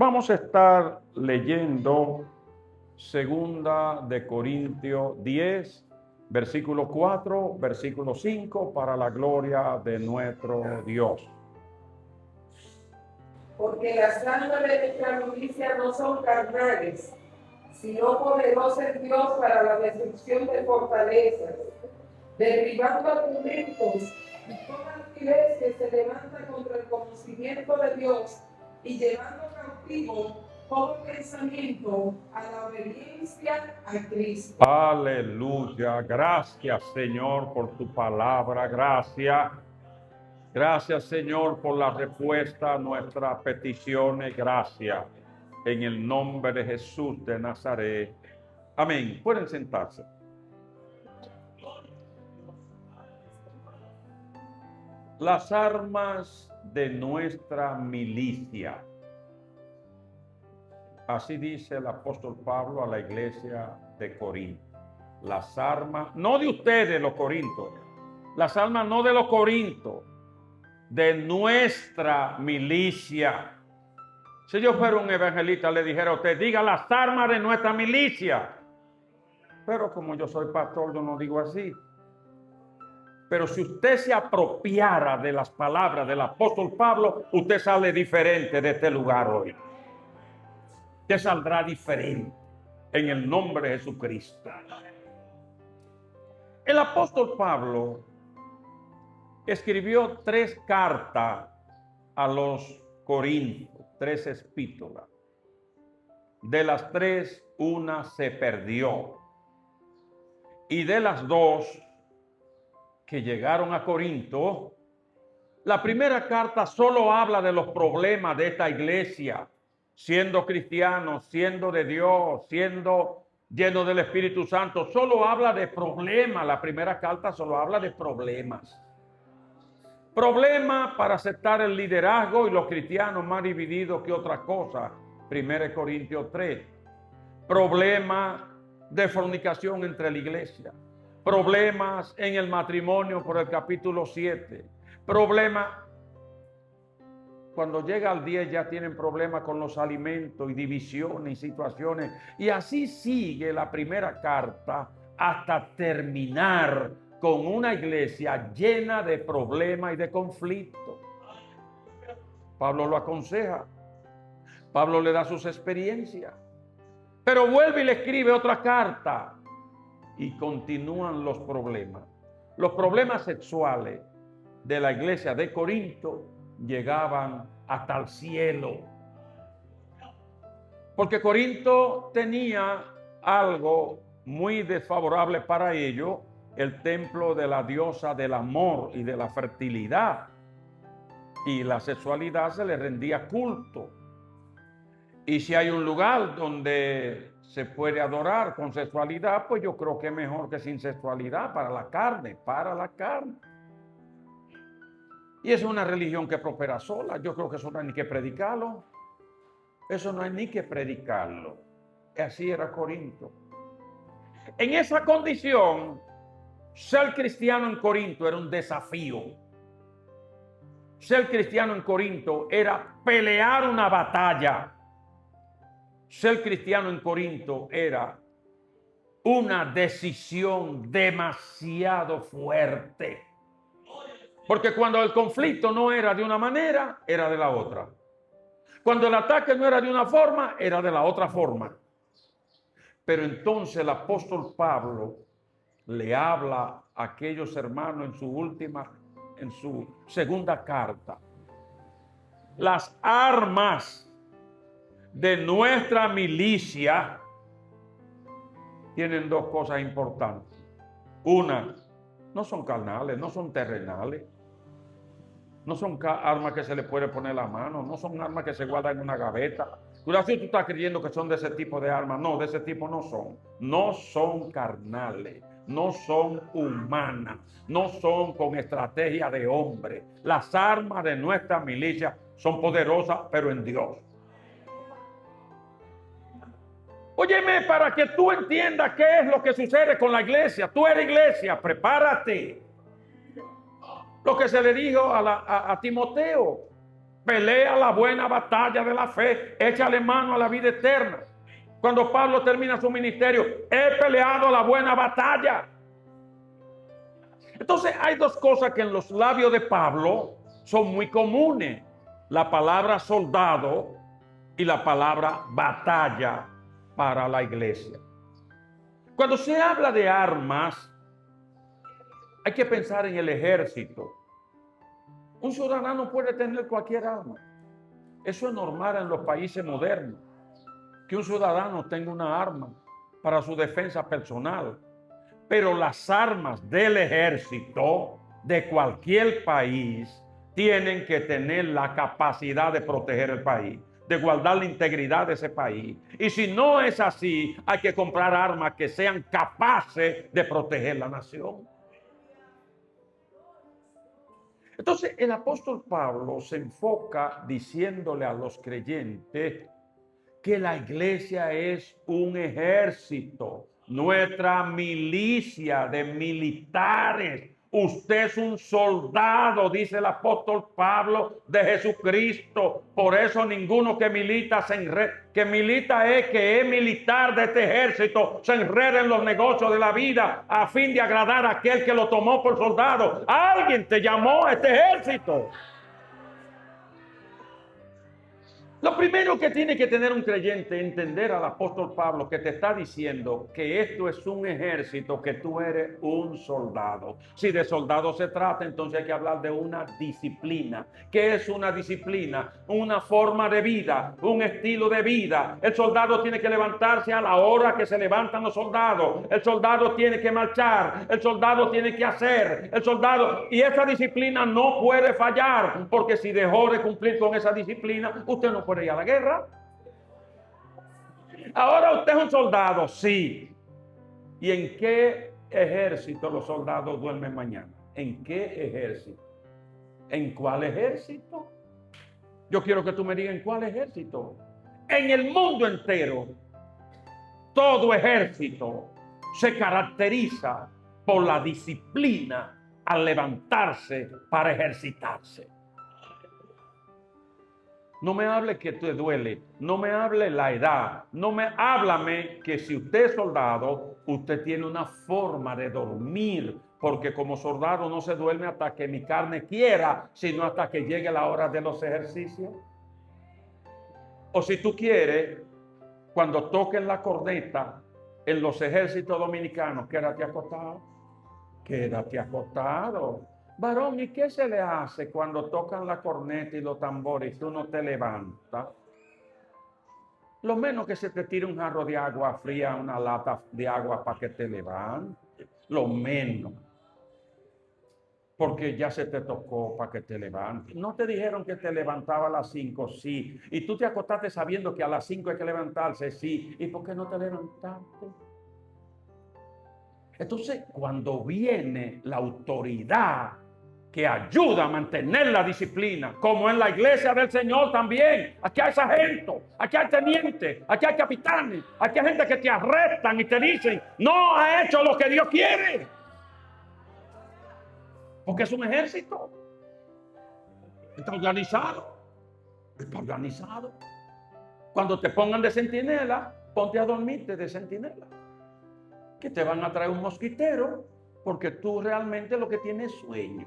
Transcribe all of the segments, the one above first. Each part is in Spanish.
Vamos a estar leyendo Segunda de Corintios 10, versículo 4, versículo 5, para la gloria de nuestro Dios. Porque las armas de nuestra milicia no son carnales, sino poderosas en Dios para la destrucción de fortalezas, derribando argumentos y toda altivez que se levanta contra el conocimiento de Dios y llevando cautivo todo pensamiento a la obediencia a Cristo. Aleluya. Gracias, Señor, por tu palabra. Gracias. Gracias, Señor, por la respuesta a nuestras peticiones. Gracias. En el nombre de Jesús de Nazaret. Amén. Pueden sentarse. Las armas de nuestra milicia. Así dice el apóstol Pablo a la iglesia de Corinto. Las armas, no de ustedes los corintios, las armas no de los corintios, de nuestra milicia. Si yo fuera un evangelista, le dijera a usted, diga las armas de nuestra milicia. Pero como yo soy pastor, yo no digo así. Pero si usted se apropiara de las palabras del apóstol Pablo, usted sale diferente de este lugar hoy. Usted saldrá diferente en el nombre de Jesucristo. El apóstol Pablo escribió 3 cartas a los Corintios, 3 epístolas. De las 3, una se perdió. Y de las 2 que llegaron a Corinto, la primera carta solo habla de los problemas de esta iglesia, siendo cristianos, siendo de Dios, siendo lleno del Espíritu Santo, solo habla de problemas. La primera carta solo habla de problemas. Problemas para aceptar el liderazgo y los cristianos más divididos que otra cosa. 1 Corintios 3. Problemas de fornicación entre la iglesia. Problemas en el matrimonio por el capítulo 7. Problemas. Cuando llega al 10 ya tienen problemas con los alimentos y divisiones y situaciones. Y así sigue la primera carta hasta terminar con una iglesia llena de problemas y de conflictos. Pablo lo aconseja. Pablo le da sus experiencias. Pero vuelve y le escribe otra carta. Y continúan los problemas. Los problemas sexuales de la iglesia de Corinto llegaban hasta el cielo. Porque Corinto tenía algo muy desfavorable para ellos, el templo de la diosa del amor y de la fertilidad. Y la sexualidad se le rendía culto. Y si hay un lugar donde se puede adorar con sexualidad, pues yo creo que es mejor que sin sexualidad para la carne, Y es una religión que prospera sola. Yo creo que eso no hay ni que predicarlo. Eso no hay ni que predicarlo. Así era Corinto. En esa condición, ser cristiano en Corinto era un desafío. Ser cristiano en Corinto era pelear una batalla. Ser cristiano en Corinto era una decisión demasiado fuerte. Porque cuando el conflicto no era de una manera, era de la otra. Cuando el ataque no era de una forma, era de la otra forma. Pero entonces el apóstol Pablo le habla a aquellos hermanos en su segunda carta. Las armas de nuestra milicia tienen 2 cosas importantes. Una, no son carnales, no son terrenales. No son armas que se le puede poner la mano, no son armas que se guardan en una gaveta. Cuidado si tú estás creyendo que son de ese tipo de armas. No, de ese tipo no son. No son carnales, no son humanas, no son con estrategia de hombre. Las armas de nuestra milicia son poderosas, pero en Dios. Óyeme, para que tú entiendas qué es lo que sucede con la iglesia. Tú eres iglesia, prepárate. Lo que se le dijo a Timoteo. Pelea la buena batalla de la fe. Échale mano a la vida eterna. Cuando Pablo termina su ministerio, he peleado la buena batalla. Entonces hay dos cosas que en los labios de Pablo son muy comunes. La palabra soldado y la palabra batalla para la iglesia. Cuando se habla de armas, hay que pensar en el ejército. Un ciudadano puede tener cualquier arma. Eso es normal en los países modernos, que un ciudadano tenga una arma para su defensa personal. Pero las armas del ejército de cualquier país tienen que tener la capacidad de proteger el país, de guardar la integridad de ese país. Y si no es así, hay que comprar armas que sean capaces de proteger la nación. Entonces, el apóstol Pablo se enfoca diciéndole a los creyentes que la iglesia es un ejército, nuestra milicia de militares. Usted es un soldado, dice el apóstol Pablo, de Jesucristo. Por eso ninguno que milita que es militar de este ejército, se enreda en los negocios de la vida a fin de agradar a aquel que lo tomó por soldado. Alguien te llamó a este ejército. Lo primero que tiene que tener un creyente es entender al apóstol Pablo que te está diciendo que esto es un ejército, que tú eres un soldado. Si de soldado se trata, entonces hay que hablar de una disciplina. ¿Qué es una disciplina? Una forma de vida, un estilo de vida. El soldado tiene que levantarse a la hora que se levantan los soldados. El soldado tiene que marchar. El soldado tiene que hacer. Y esa disciplina no puede fallar, porque si dejó de cumplir con esa disciplina, usted no puede ir a la guerra. Ahora usted es un soldado, sí. ¿Y en qué ejército los soldados duermen mañana? ¿En qué ejército? ¿En cuál ejército? Yo quiero que tú me digas en cuál ejército. En el mundo entero, todo ejército se caracteriza por la disciplina al levantarse para ejercitarse. No me hable que te duele, no me hable la edad, háblame que si usted es soldado, usted tiene una forma de dormir, porque como soldado no se duerme hasta que mi carne quiera, sino hasta que llegue la hora de los ejercicios. O si tú quieres, cuando toquen la corneta en los ejércitos dominicanos, quédate acostado. Quédate acostado. Varón, ¿y qué se le hace cuando tocan la corneta y los tambores y tú no te levantas? Lo menos que se te tire un jarro de agua fría, una lata de agua para que te levantes. Lo menos. Porque ya se te tocó para que te levantes. ¿No te dijeron que te levantaba a las 5? Sí. Y tú te acostaste sabiendo que a las 5 hay que levantarse. Sí. ¿Y por qué no te levantaste? Entonces, cuando viene la autoridad que ayuda a mantener la disciplina, como en la iglesia del Señor también, aquí hay sargentos, aquí hay tenientes, aquí hay capitanes, aquí hay gente que te arrestan y te dicen, no ha hecho lo que Dios quiere. Porque es un ejército. Está organizado. Está organizado. Cuando te pongan de centinela, ponte a dormirte de centinela. Que te van a traer un mosquitero, porque tú realmente lo que tienes es sueño.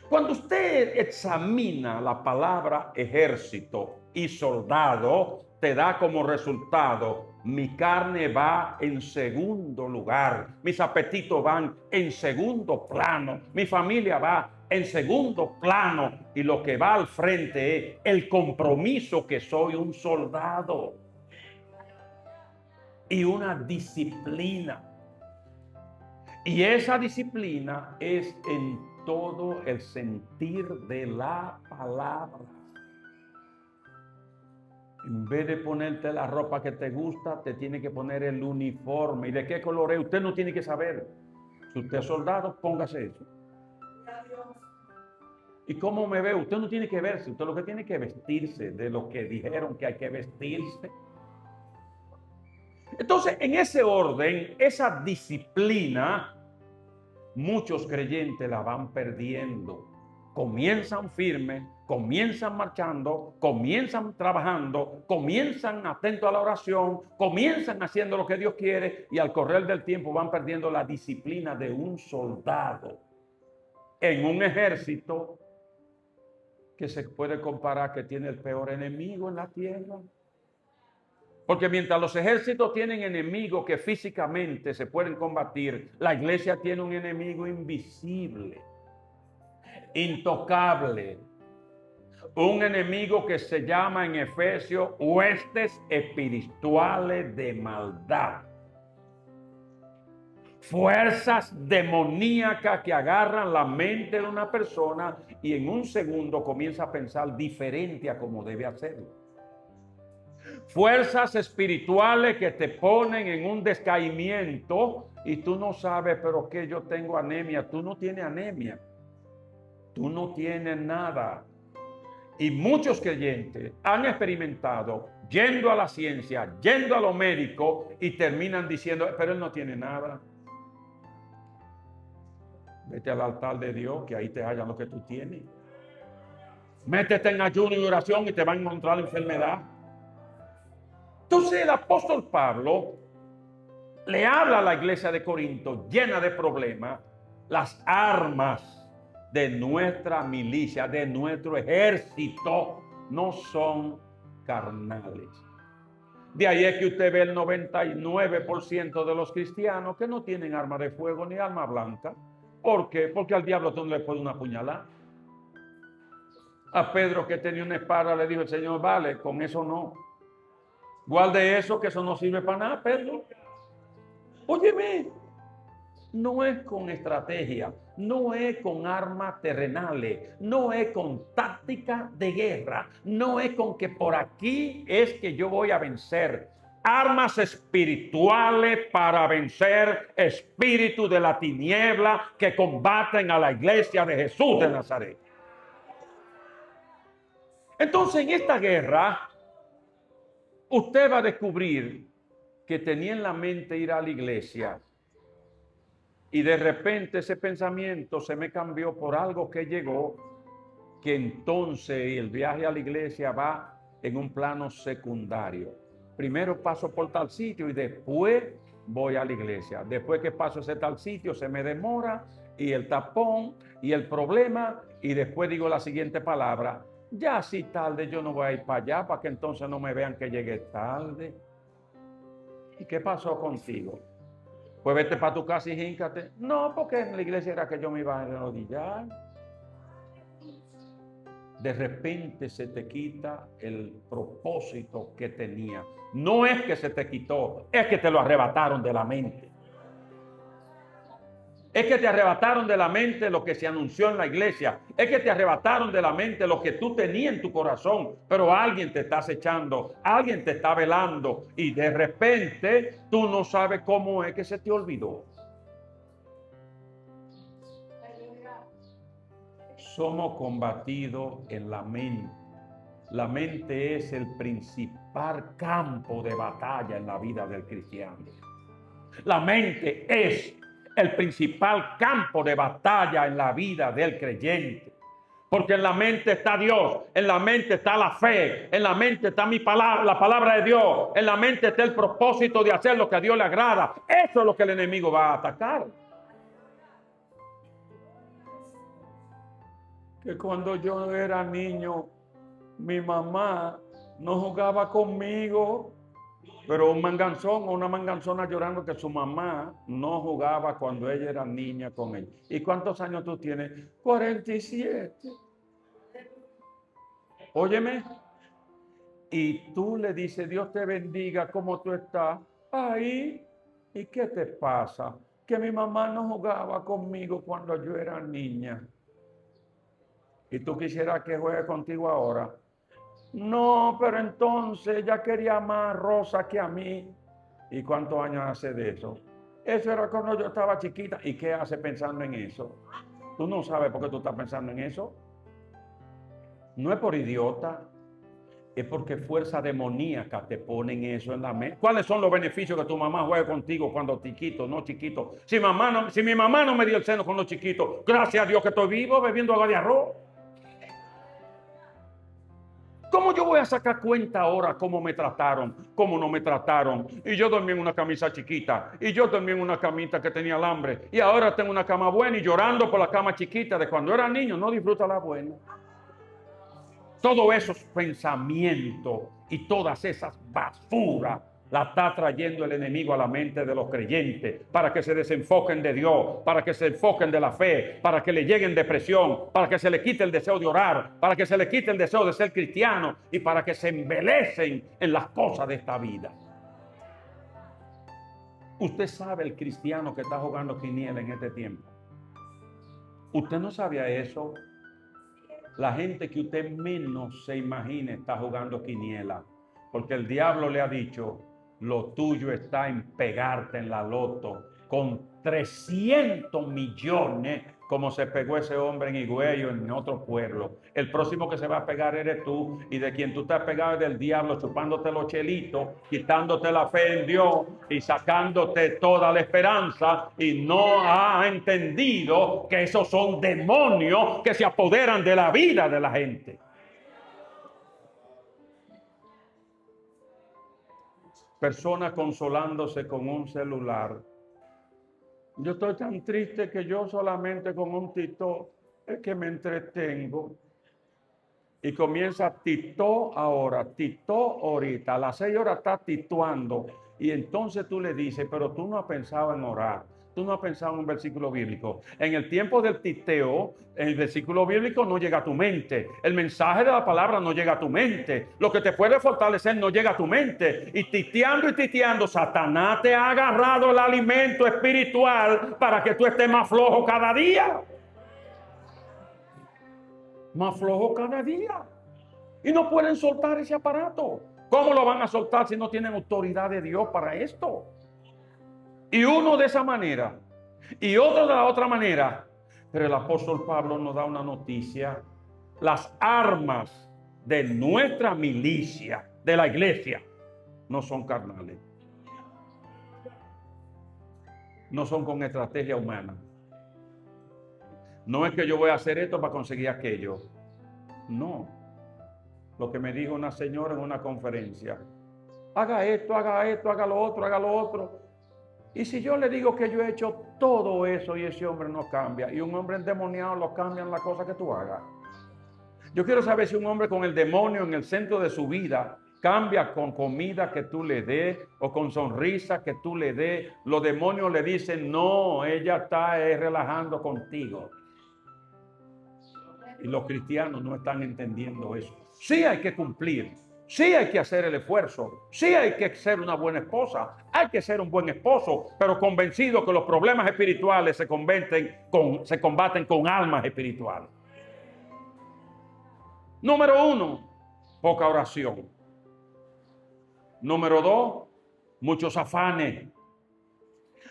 Cuando usted examina la palabra ejército y soldado, te da como resultado, mi carne va en segundo lugar, mis apetitos van en segundo plano, mi familia va en segundo plano, y lo que va al frente es el compromiso que soy un soldado y una disciplina. Y esa disciplina es en todo el sentir de la palabra. En vez de ponerte la ropa que te gusta, te tiene que poner el uniforme. ¿Y de qué color es? Usted no tiene que saber. Si usted es soldado, póngase eso. ¿Y cómo me ve? Usted no tiene que verse. Usted lo que tiene que vestirse de lo que dijeron que hay que vestirse. Entonces, en ese orden, esa disciplina, muchos creyentes la van perdiendo. Comienzan firmes, comienzan marchando, comienzan trabajando, comienzan atentos a la oración, comienzan haciendo lo que Dios quiere y al correr del tiempo van perdiendo la disciplina de un soldado en un ejército que se puede comparar que tiene el peor enemigo en la tierra. Porque mientras los ejércitos tienen enemigos que físicamente se pueden combatir, la iglesia tiene un enemigo invisible, intocable. Un enemigo que se llama en Efesios huestes espirituales de maldad. Fuerzas demoníacas que agarran la mente de una persona y en un segundo comienza a pensar diferente a como debe hacerlo. Fuerzas espirituales que te ponen en un descaimiento y tú no sabes, pero que yo tengo anemia. Tú no tienes anemia. Tú no tienes nada. Y muchos creyentes han experimentado yendo a la ciencia, yendo a lo médico y terminan diciendo, pero él no tiene nada. Vete al altar de Dios, que ahí te hallan lo que tú tienes. Métete en ayuno y oración y te va a encontrar la enfermedad. Entonces el apóstol Pablo le habla a la iglesia de Corinto llena de problemas, las armas de nuestra milicia, de nuestro ejército, no son carnales. De ahí es que usted ve el 99% de los cristianos que no tienen arma de fuego ni arma blanca. ¿Por qué? Porque al diablo tú no le puedes una puñalada. A Pedro, que tenía una espada, le dijo el Señor, vale, con eso no. Guarde eso, que eso no sirve para nada, Pedro. Óyeme, no es con estrategia, no es con armas terrenales, no es con táctica de guerra, no es con que por aquí es que yo voy a vencer. Armas espirituales para vencer espíritus de la tiniebla que combaten a la iglesia de Jesús de Nazaret. Entonces, en esta guerra, usted va a descubrir que tenía en la mente ir a la iglesia y de repente ese pensamiento se me cambió por algo que llegó, que entonces el viaje a la iglesia va en un plano secundario. Primero paso por tal sitio y después voy a la iglesia. Después que paso ese tal sitio se me demora y el tapón y el problema y después digo la siguiente palabra. Ya así tarde yo no voy a ir para allá para que entonces no me vean que llegué tarde. ¿Y qué pasó contigo? Pues vete para tu casa y híncate. No, porque en la iglesia era que yo me iba a arrodillar. De repente se te quita el propósito que tenía. No es que se te quitó, es que te lo arrebataron de la mente. Es que te arrebataron de la mente lo que se anunció en la iglesia. Es que te arrebataron de la mente lo que tú tenías en tu corazón. Pero alguien te está acechando, alguien te está velando y de repente tú no sabes cómo es que se te olvidó. Somos combatidos en la mente. La mente es el principal campo de batalla en la vida del cristiano. La mente es el principal campo de batalla en la vida del creyente. Porque en la mente está Dios, en la mente está la fe, en la mente está mi palabra, la palabra de Dios, en la mente está el propósito de hacer lo que a Dios le agrada. Eso es lo que el enemigo va a atacar. Que cuando yo era niño, mi mamá no jugaba conmigo, pero un manganzón o una manganzona llorando que su mamá no jugaba cuando ella era niña con él. ¿Y cuántos años tú tienes? 47. Óyeme. Y tú le dices, Dios te bendiga, ¿cómo tú estás? Ahí. ¿Y qué te pasa? Que mi mamá no jugaba conmigo cuando yo era niña. ¿Y tú quisieras que juegue contigo ahora? No, pero entonces ella quería más a Rosa que a mí. ¿Y cuántos años hace de eso? Eso era cuando yo estaba chiquita. ¿Y qué hace pensando en eso? Tú no sabes por qué tú estás pensando en eso. No es por idiota. Es porque fuerza demoníaca te ponen eso en la mente. ¿Cuáles son los beneficios que tu mamá juegue contigo cuando chiquito, no chiquito? Si mi mamá no me dio el seno cuando chiquito, gracias a Dios que estoy vivo bebiendo agua de arroz. ¿Cómo yo voy a sacar cuenta ahora cómo me trataron, cómo no me trataron? Y yo dormí en una camisa chiquita, y yo dormí en una camita que tenía alambre, y ahora tengo una cama buena y llorando por la cama chiquita de cuando era niño, no disfruta la buena. Todos esos pensamientos y todas esas basuras la está trayendo el enemigo a la mente de los creyentes para que se desenfoquen de Dios, para que se enfoquen de la fe, para que le lleguen depresión, para que se le quite el deseo de orar, para que se le quite el deseo de ser cristiano y para que se embelecen en las cosas de esta vida. Usted sabe el cristiano que está jugando quiniela en este tiempo. Usted no sabía eso. La gente que usted menos se imagine está jugando quiniela, porque el diablo le ha dicho: lo tuyo está en pegarte en la loto con 300 millones, como se pegó ese hombre en Higüey en otro pueblo. El próximo que se va a pegar eres tú, y de quien tú estás pegado es del diablo, chupándote los chelitos, quitándote la fe en Dios y sacándote toda la esperanza, y no ha entendido que esos son demonios que se apoderan de la vida de la gente. Personas consolándose con un celular. Yo estoy tan triste que yo solamente con un TikTok es que me entretengo. Y comienza TikTok ahora, TikTok ahorita. A las 6 horas está tituando. Y entonces tú le dices: pero tú no has pensado en orar. Tú no has pensado en un versículo bíblico. En el tiempo del titeo, el versículo bíblico no llega a tu mente. El mensaje de la palabra no llega a tu mente. Lo que te puede fortalecer no llega a tu mente. Y titeando, Satanás te ha agarrado el alimento espiritual para que tú estés más flojo cada día. Más flojo cada día. Y no pueden soltar ese aparato. ¿Cómo lo van a soltar si no tienen autoridad de Dios para esto? Y uno de esa manera y otro de la otra manera. Pero el apóstol Pablo nos da una noticia: las armas de nuestra milicia, de la iglesia, no son carnales, no son con estrategia humana. No es que yo voy a hacer esto para conseguir aquello. No. Lo que me dijo una señora en una conferencia: haga esto, haga lo otro. Y si yo le digo que yo he hecho todo eso y ese hombre no cambia, y un hombre endemoniado lo cambian las cosas que tú hagas. Yo quiero saber si un hombre con el demonio en el centro de su vida cambia con comida que tú le des o con sonrisa que tú le des. Los demonios le dicen: no, ella está relajando contigo. Y los cristianos no están entendiendo eso. Sí hay que cumplir. Sí hay que hacer el esfuerzo, sí hay que ser una buena esposa, hay que ser un buen esposo, pero convencido que los problemas espirituales se combaten con almas espirituales. Número 1, poca oración. Número 2, muchos afanes.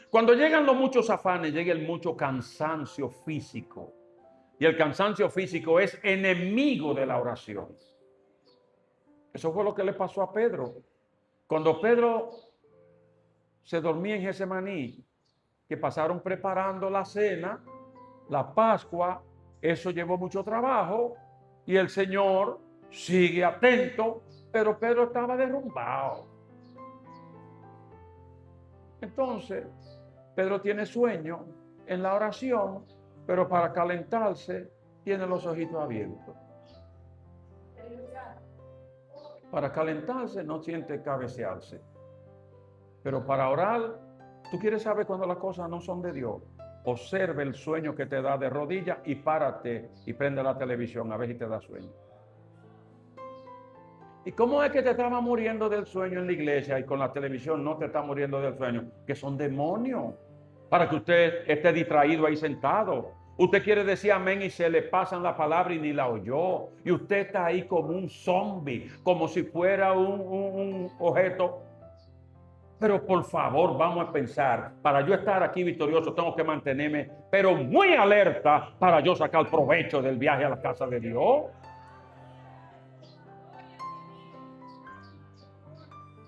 Cuando llegan los muchos afanes, llega el mucho cansancio físico. Y el cansancio físico es enemigo de la oración. Eso fue lo que le pasó a Pedro. Cuando Pedro se dormía en Getsemaní, que pasaron preparando la cena, la Pascua, eso llevó mucho trabajo y el Señor sigue atento, pero Pedro estaba derrumbado. Entonces, Pedro tiene sueño en la oración, pero para calentarse tiene los ojitos abiertos. Para calentarse no siente cabecearse. Pero para orar, tú quieres saber cuando las cosas no son de Dios. Observe el sueño que te da de rodillas y párate y prende la televisión a ver si te da sueño. ¿Y cómo es que te estaba muriendo del sueño en la iglesia y con la televisión no te está muriendo del sueño? Que son demonios. Para que usted esté distraído ahí sentado. Usted quiere decir amén y se le pasan la palabra y ni la oyó. Y usted está ahí como un zombie, como si fuera un objeto. Pero por favor, vamos a pensar, para yo estar aquí victorioso tengo que mantenerme, pero muy alerta para yo sacar provecho del viaje a la casa de Dios.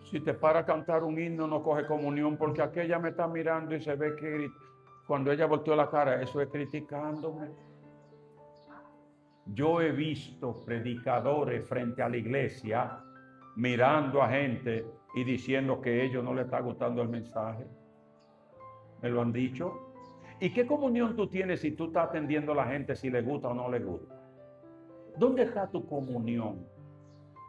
Si te para a cantar un himno, no coge comunión, porque aquella me está mirando y se ve que cuando ella volteó la cara, eso es criticándome. Yo he visto predicadores frente a la iglesia mirando a gente y diciendo que a ellos no les está gustando el mensaje. Me lo han dicho. ¿Y qué comunión tú tienes si tú estás atendiendo a la gente si le gusta o no le gusta? ¿Dónde está tu comunión?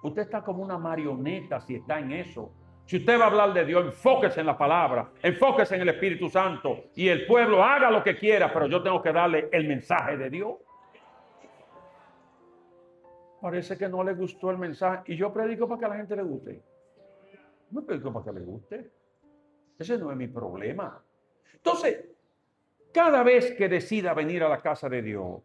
Usted está como una marioneta si está en eso. Si usted va a hablar de Dios, enfóquese en la palabra, enfóquese en el Espíritu Santo y el pueblo haga lo que quiera, pero yo tengo que darle el mensaje de Dios. Parece que no le gustó el mensaje y yo predico para que a la gente le guste. No predico para que le guste. Ese no es mi problema. Entonces, cada vez que decida venir a la casa de Dios,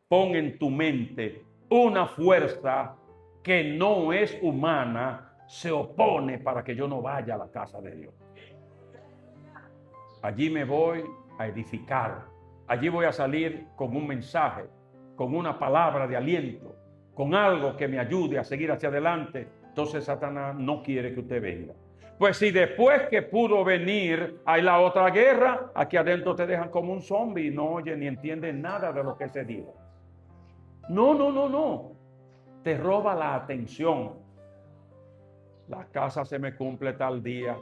pon en tu mente una fuerza que no es humana, se opone para que yo no vaya a la casa de Dios. Allí me voy a edificar. Allí voy a salir con un mensaje, con una palabra de aliento, con algo que me ayude a seguir hacia adelante. Entonces Satanás no quiere que usted venga. Pues si después que pudo venir hay la otra guerra, aquí adentro te dejan como un zombie y no oye ni entiende nada de lo que se dijo. No. Te roba la atención. La casa se me cumple tal día.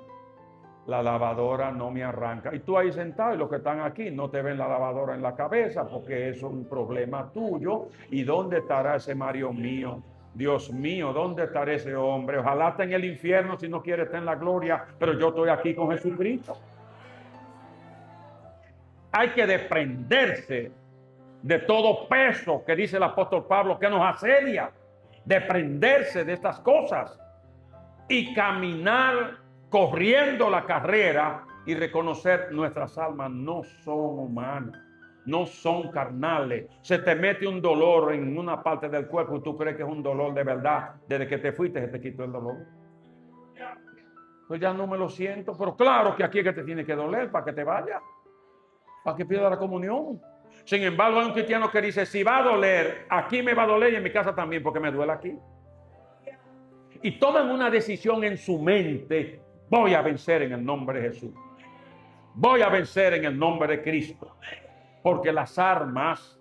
La lavadora no me arranca. Y tú ahí sentado y los que están aquí no te ven la lavadora en la cabeza porque eso es un problema tuyo. ¿Y dónde estará ese Mario mío? Dios mío, ¿dónde estará ese hombre? Ojalá esté en el infierno si no quiere estar en la gloria, pero yo estoy aquí con Jesucristo. Hay que desprenderse de todo peso que dice el apóstol Pablo que nos asedia, desprenderse de estas cosas y caminar corriendo la carrera y reconocer nuestras almas no son humanas, no son carnales. Se te mete un dolor en una parte del cuerpo y tú crees que es un dolor de verdad. Desde que te fuiste se te quitó el dolor. Pues ya no me lo siento, pero claro que aquí es que te tiene que doler para que te vaya, para que pierda la comunión. Sin embargo, hay un cristiano que dice, si va a doler, aquí me va a doler y en mi casa también porque me duele aquí. Y toman una decisión en su mente, voy a vencer en el nombre de Jesús. Voy a vencer en el nombre de Cristo. Porque las armas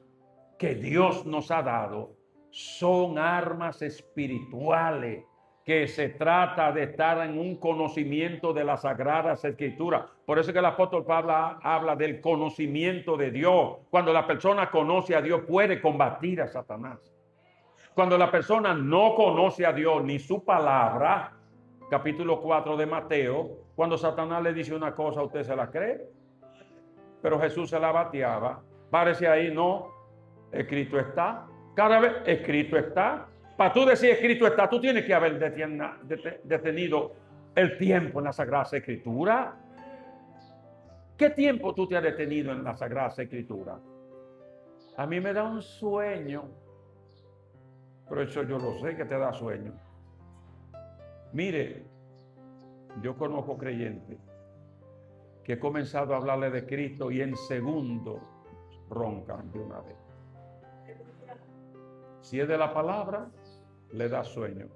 que Dios nos ha dado son armas espirituales, que se trata de estar en un conocimiento de las Sagradas Escrituras. Por eso que el apóstol Pablo habla del conocimiento de Dios. Cuando la persona conoce a Dios puede combatir a Satanás. Cuando la persona no conoce a Dios ni su palabra, capítulo 4 de Mateo, cuando Satanás le dice una cosa, usted se la cree. Pero Jesús se la bateaba. Parece ahí, no, escrito está. Cada vez escrito está. Para tú decir escrito está, tú tienes que haber detenido el tiempo en la Sagrada Escritura. ¿Qué tiempo tú te has detenido en la Sagrada Escritura? A mí me da un sueño. Pero eso yo lo sé que te da sueño. Mire, yo conozco creyentes que he comenzado a hablarle de Cristo y en segundo roncan de una vez. Si es de la palabra, le da sueño.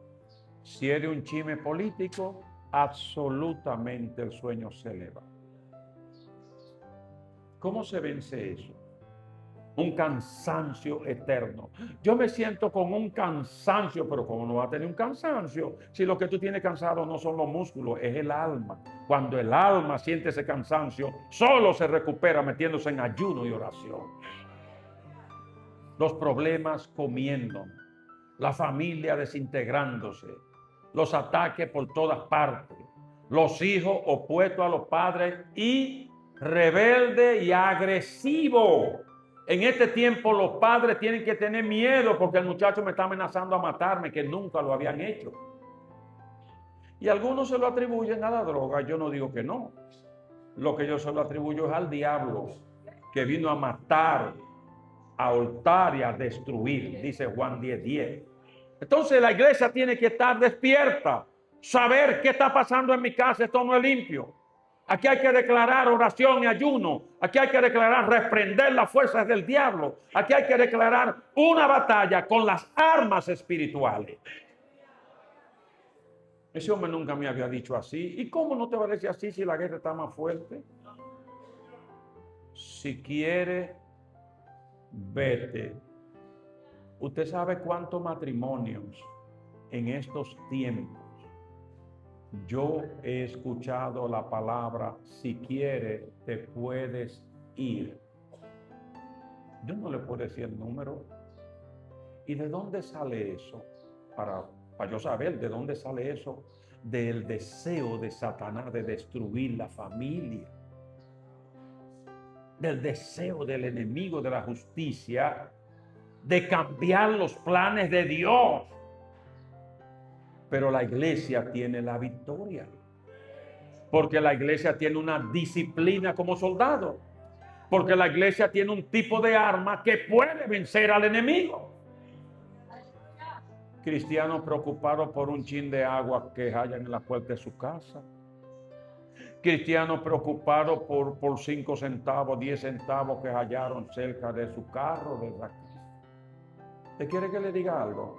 Si es de un chisme político, absolutamente el sueño se eleva. ¿Cómo se vence eso? Un cansancio eterno. Yo me siento con un cansancio, pero ¿cómo no va a tener un cansancio? Si lo que tú tienes cansado no son los músculos, es el alma. Cuando el alma siente ese cansancio, solo se recupera metiéndose en ayuno y oración. Los problemas comiendo, la familia desintegrándose, los ataques por todas partes, los hijos opuestos a los padres y rebeldes y agresivos. En este tiempo los padres tienen que tener miedo porque el muchacho me está amenazando a matarme, que nunca lo habían hecho. Y algunos se lo atribuyen a la droga. Yo no digo que no. Lo que yo se lo atribuyo es al diablo, que vino a matar, a hurtar y a destruir, dice Juan 10:10. Entonces la iglesia tiene que estar despierta, saber qué está pasando en mi casa, esto no es limpio. Aquí hay que declarar oración y ayuno. Aquí hay que declarar reprender las fuerzas del diablo. Aquí hay que declarar una batalla con las armas espirituales. Ese hombre nunca me había dicho así. ¿Y cómo no te va a decir así si la guerra está más fuerte? Si quiere, vete. Usted sabe cuántos matrimonios en estos tiempos yo he escuchado la palabra, si quieres te puedes ir. Yo no le puedo decir el número. ¿Y de dónde sale eso? Para yo saber de dónde sale eso. Del deseo de Satanás de destruir la familia. Del deseo del enemigo de la justicia de cambiar los planes de Dios. Pero la iglesia tiene la victoria. Porque la iglesia tiene una disciplina como soldado. Porque la iglesia tiene un tipo de arma que puede vencer al enemigo. Cristianos preocupados por un chin de agua que hallan en la puerta de su casa. Cristianos preocupados por 5 centavos, 10 centavos que hallaron cerca de su carro. ¿Usted quiere que le diga algo?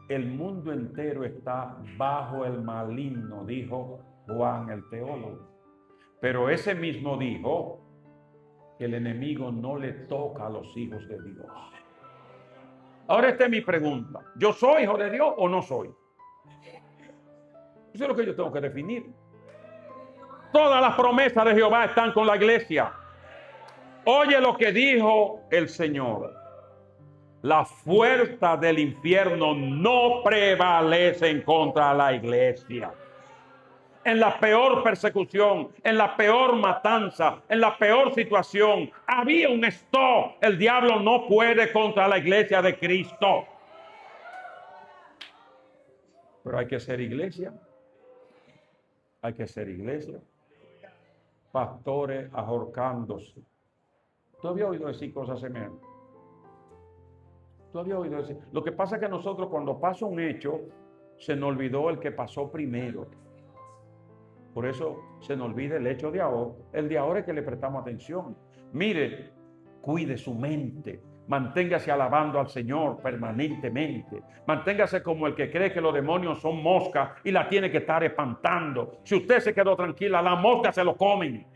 El mundo entero está bajo el maligno, dijo Juan el teólogo. Pero ese mismo dijo que el enemigo no le toca a los hijos de Dios. Ahora esta es mi pregunta. ¿Yo soy hijo de Dios o no soy? Eso es lo que yo tengo que definir. Todas las promesas de Jehová están con la iglesia. Oye lo que dijo el Señor. La fuerza del infierno no prevalece en contra de la iglesia. En la peor persecución, en la peor matanza, en la peor situación, había un stop. El diablo no puede contra la iglesia de Cristo. Pero hay que ser iglesia. Hay que ser iglesia. Pastores ahorcándose. ¿Tú habías oído decir cosas semejantes? ¿Tú habías oído decir? Lo que pasa es que nosotros cuando pasa un hecho, se nos olvidó el que pasó primero. Por eso se nos olvida el hecho de ahora. El de ahora es que le prestamos atención. Mire, cuide su mente. Manténgase alabando al Señor permanentemente. Manténgase como el que cree que los demonios son moscas y la tiene que estar espantando. Si usted se quedó tranquila, las moscas se lo comen.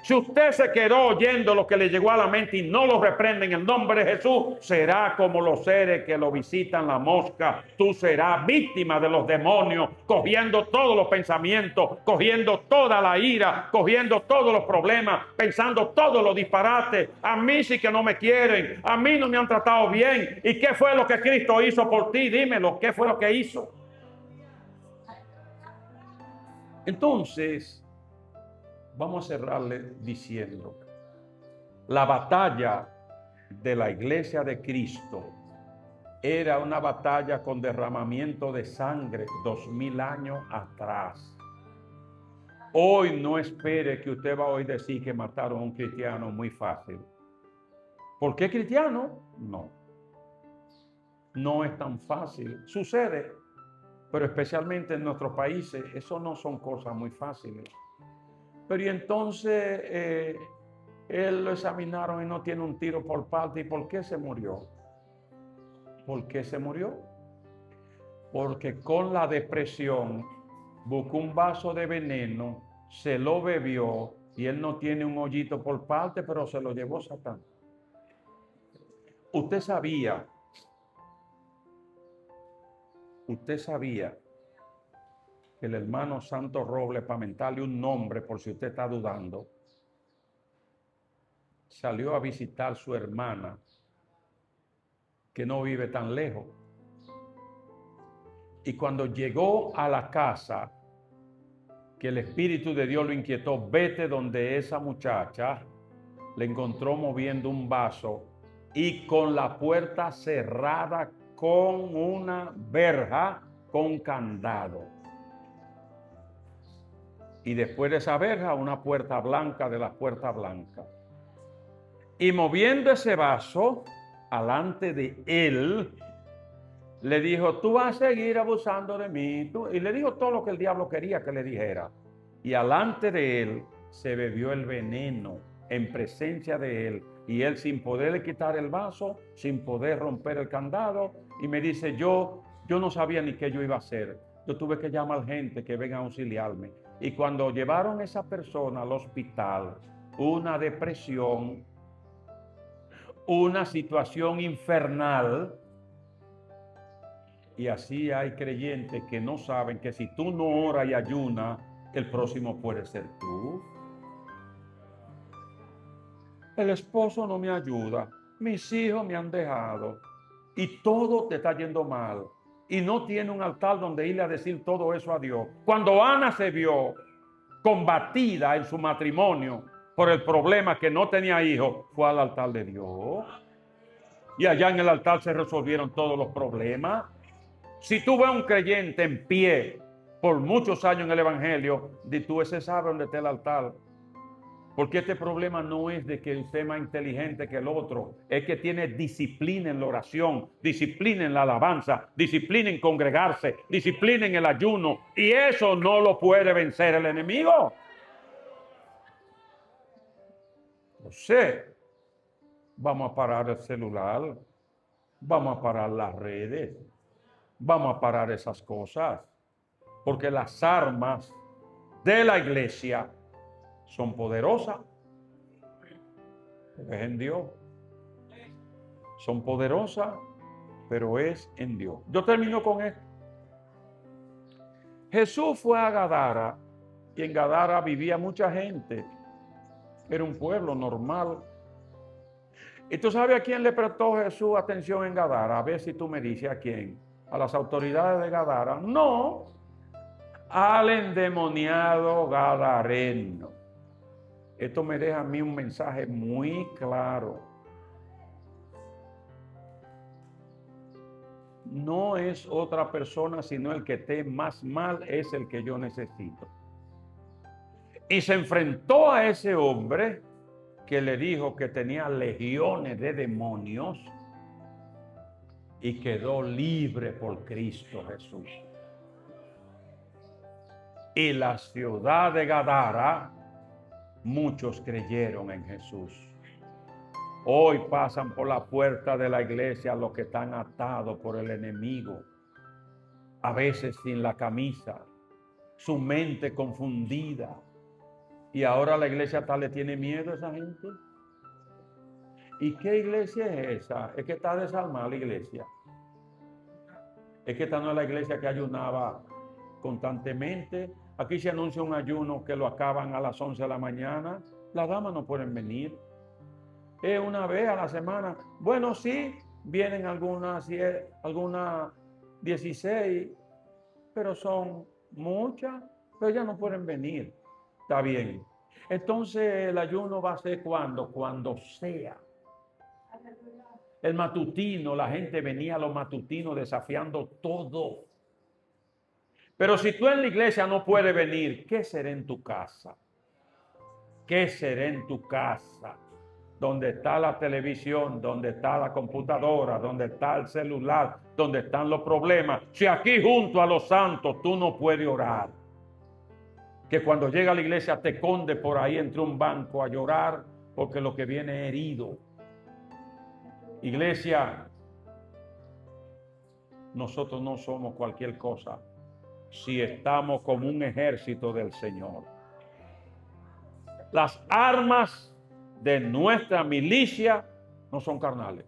Si usted se quedó oyendo lo que le llegó a la mente y no lo reprende en el nombre de Jesús, será como los seres que lo visitan la mosca. Tú serás víctima de los demonios, cogiendo todos los pensamientos, cogiendo toda la ira, cogiendo todos los problemas, pensando todos los disparates. A mí sí que no me quieren, a mí no me han tratado bien. ¿Y qué fue lo que Cristo hizo por ti? Dímelo, ¿qué fue lo que hizo? Entonces, vamos a cerrarle diciendo, la batalla de la iglesia de Cristo era una batalla con derramamiento de sangre 2000 años atrás. Hoy no espere que usted va a oír decir que mataron a un cristiano muy fácil. ¿Por qué cristiano? No. No es tan fácil. Sucede, pero especialmente en nuestros países, eso no son cosas muy fáciles. Pero y entonces él lo examinaron y no tiene un tiro por parte. ¿Y por qué se murió? ¿Por qué se murió? Porque con la depresión buscó un vaso de veneno, se lo bebió y él no tiene un hoyito por parte, pero se lo llevó Satán. Usted sabía que el hermano Santos Robles, para mentarle un nombre por si usted está dudando, salió a visitar a su hermana que no vive tan lejos. Y cuando llegó a la casa, que el Espíritu de Dios lo inquietó, vete donde esa muchacha, le encontró moviendo un vaso y con la puerta cerrada con una verja con candado. Y después de esa verja, una puerta blanca de las puertas blancas. Y moviendo ese vaso, alante de él, le dijo, tú vas a seguir abusando de mí. Y le dijo todo lo que el diablo quería que le dijera. Y alante de él, se bebió el veneno en presencia de él. Y él sin poderle quitar el vaso, sin poder romper el candado. Y me dice, yo no sabía ni qué yo iba a hacer. Yo tuve que llamar gente que venga a auxiliarme. Y cuando llevaron a esa persona al hospital, una depresión, una situación infernal. Y así hay creyentes que no saben que si tú no oras y ayunas, el próximo puede ser tú. El esposo no me ayuda, mis hijos me han dejado y todo te está yendo mal. Y no tiene un altar donde irle a decir todo eso a Dios. Cuando Ana se vio combatida en su matrimonio por el problema que no tenía hijos, fue al altar de Dios. Y allá en el altar se resolvieron todos los problemas. Si tú ves a un creyente en pie por muchos años en el evangelio, tú ese sabe dónde está el altar. Porque este problema no es de que usted es más inteligente que el otro, es que tiene disciplina en la oración, disciplina en la alabanza, disciplina en congregarse, disciplina en el ayuno, y eso no lo puede vencer el enemigo. No sé, vamos a parar el celular, vamos a parar las redes, vamos a parar esas cosas, porque las armas de la iglesia son poderosas, pero es en Dios. Son poderosas, pero es en Dios. Yo termino con esto. Jesús fue a Gadara y en Gadara vivía mucha gente. Era un pueblo normal. ¿Y tú sabes a quién le prestó Jesús atención en Gadara? A ver si tú me dices a quién. ¿A las autoridades de Gadara? No, al endemoniado gadareno. Esto me deja a mí un mensaje muy claro. No es otra persona, sino el que esté más mal es el que yo necesito. Y se enfrentó a ese hombre que le dijo que tenía legiones de demonios y quedó libre por Cristo Jesús. Y la ciudad de Gadara, muchos creyeron en Jesús. Hoy pasan por la puerta de la iglesia los que están atados por el enemigo, a veces sin la camisa, su mente confundida. Y ahora la iglesia tal le tiene miedo a esa gente. ¿Y qué iglesia es esa? Es que está desarmada la iglesia. Es que esta no es la iglesia que ayunaba constantemente. Aquí se anuncia un ayuno que lo acaban a las 11 de la mañana. Las damas no pueden venir. Es una vez a la semana. Bueno, sí, vienen algunas 16, pero son muchas, pero ellas no pueden venir. Está bien. Entonces el ayuno va a ser ¿cuándo? Cuando sea. El matutino, la gente venía a los matutinos desafiando todo. Pero si tú en la iglesia no puedes venir, ¿qué será en tu casa? ¿Qué será en tu casa? Donde está la televisión, donde está la computadora, donde está el celular, donde están los problemas. Si aquí junto a los santos tú no puedes orar, que cuando llega a la iglesia te esconde por ahí entre un banco a llorar porque lo que viene es herido. Iglesia, nosotros no somos cualquier cosa si estamos como un ejército del Señor. Las armas de nuestra milicia no son carnales,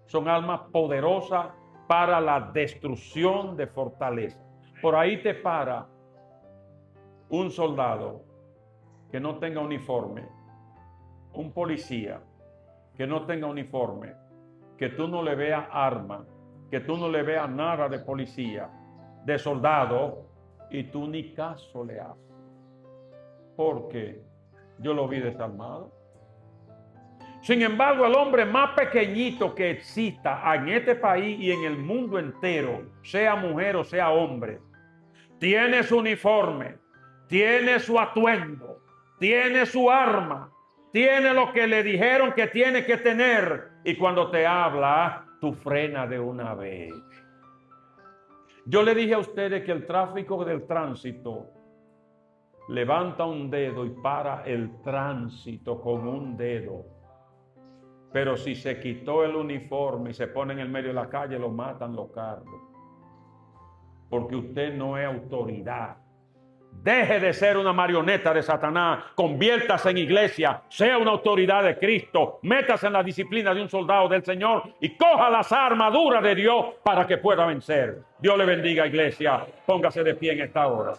son armas poderosas para la destrucción de fortalezas. Por ahí te para un soldado que no tenga uniforme, un policía que no tenga uniforme, que tú no le veas arma, que tú no le veas nada de policía, de soldado, y tú ni caso le haces. Porque yo lo vi desarmado. Sin embargo, el hombre más pequeñito que exista en este país y en el mundo entero, sea mujer o sea hombre, tiene su uniforme, tiene su atuendo, tiene su arma, tiene lo que le dijeron que tiene que tener, y cuando te habla, tú frenas de una vez. Yo le dije a ustedes que el tráfico del tránsito levanta un dedo y para el tránsito con un dedo. Pero si se quitó el uniforme y se pone en el medio de la calle, lo matan los carros. Porque usted no es autoridad. Deje de ser una marioneta de Satanás, conviértase en iglesia, sea una autoridad de Cristo, métase en la disciplina de un soldado del Señor y coja las armaduras de Dios para que pueda vencer. Dios le bendiga, iglesia. Póngase de pie en esta hora.